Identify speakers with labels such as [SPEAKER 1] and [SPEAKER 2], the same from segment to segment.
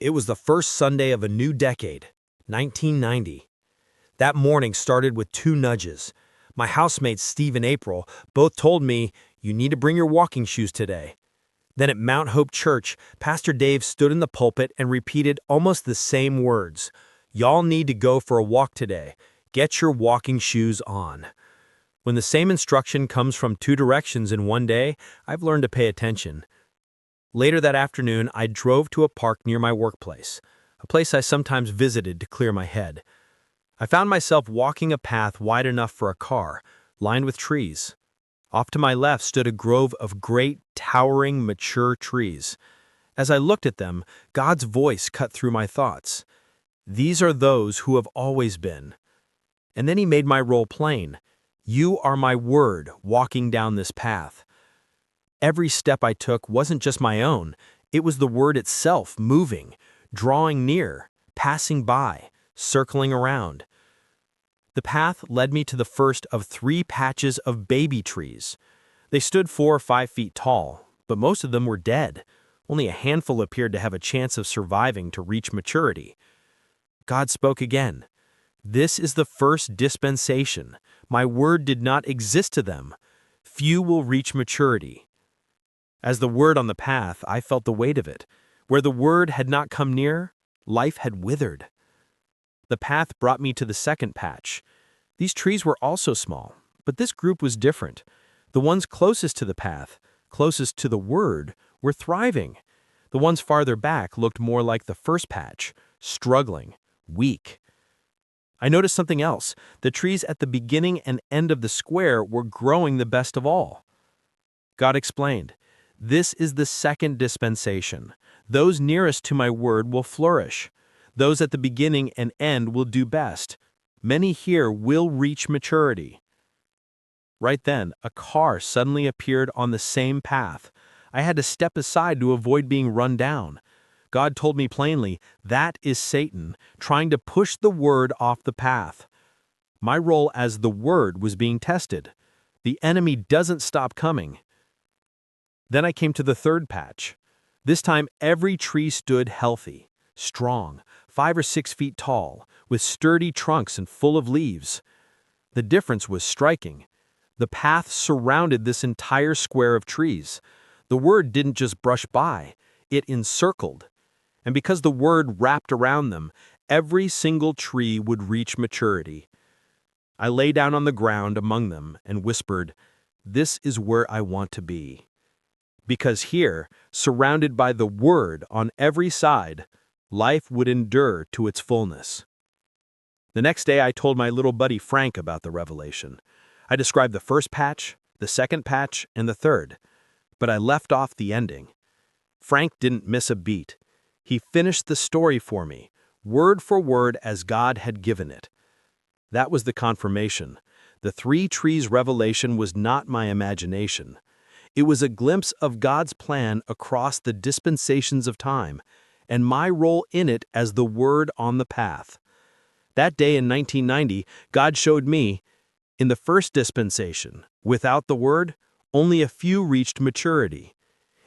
[SPEAKER 1] It was the first Sunday of a new decade, 1990. That morning started with two nudges. My housemates, Steve and April, both told me, "You need to bring your walking shoes today." Then at Mount Hope Church, Pastor Dave stood in the pulpit and repeated almost the same words. "Y'all need to go for a walk today. Get your walking shoes on." When the same instruction comes from two directions in one day, I've learned to pay attention. Later that afternoon, I drove to a park near my workplace, a place I sometimes visited to clear my head. I found myself walking a path wide enough for a car, lined with trees. Off to my left stood a grove of great, towering, mature trees. As I looked at them, God's voice cut through my thoughts. "These are those who have always been." And then he made my role plain. "You are my word walking down this path." Every step I took wasn't just my own, it was the word itself moving, drawing near, passing by, circling around. The path led me to the first of 3 patches of baby trees. They stood 4 or 5 feet tall, but most of them were dead. Only a handful appeared to have a chance of surviving to reach maturity. God spoke again. "This is the first dispensation. My word did not exist to them. Few will reach maturity." As the word on the path, I felt the weight of it. Where the word had not come near, life had withered. The path brought me to the second patch. These trees were also small, but this group was different. The ones closest to the path, closest to the word, were thriving. The ones farther back looked more like the first patch, struggling, weak. I noticed something else. The trees at the beginning and end of the square were growing the best of all. God explained, "This is the second dispensation. Those nearest to my word will flourish. Those at the beginning and end will do best. Many here will reach maturity." Right then, a car suddenly appeared on the same path. I had to step aside to avoid being run down. God told me plainly, that is Satan, trying to push the word off the path. My role as the word was being tested. The enemy doesn't stop coming. Then I came to the third patch. This time every tree stood healthy, strong, 5 or 6 feet tall, with sturdy trunks and full of leaves. The difference was striking. The path surrounded this entire square of trees. The word didn't just brush by, it encircled. And because the word wrapped around them, every single tree would reach maturity. I lay down on the ground among them and whispered, "This is where I want to be." Because here, surrounded by the word on every side, life would endure to its fullness. The next day I told my little buddy Frank about the revelation. I described the first patch, the second patch, and the third, but I left off the ending. Frank didn't miss a beat. He finished the story for me, word for word as God had given it. That was the confirmation. The 3 trees revelation was not my imagination. It was a glimpse of God's plan across the dispensations of time, and my role in it as the word on the path. That day in 1990, God showed me, in the first dispensation, without the word, only a few reached maturity.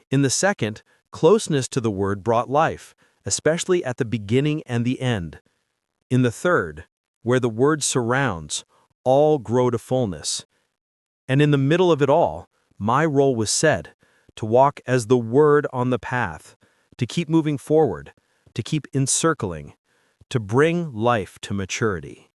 [SPEAKER 1] In the second, closeness to the word brought life, especially at the beginning and the end. In the third, where the word surrounds, all grow to fullness. And in the middle of it all, my role was set, to walk as the word on the path, to keep moving forward, to keep encircling, to bring life to maturity.